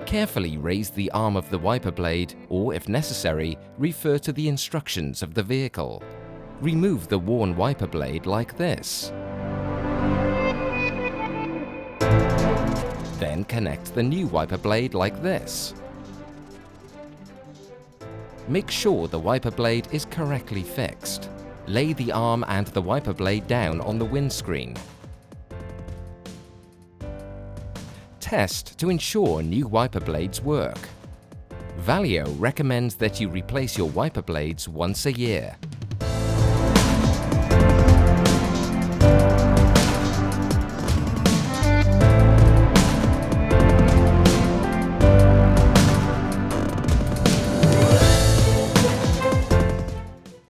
Carefully raise the arm of the wiper blade, or if necessary, refer to the instructions of the vehicle. Remove the worn wiper blade like this. Then connect the new wiper blade like this. Make sure the wiper blade is correctly fixed. Lay the arm and the wiper blade down on the windscreen. Test to ensure new wiper blades work. Valeo recommends that you replace your wiper blades once a year.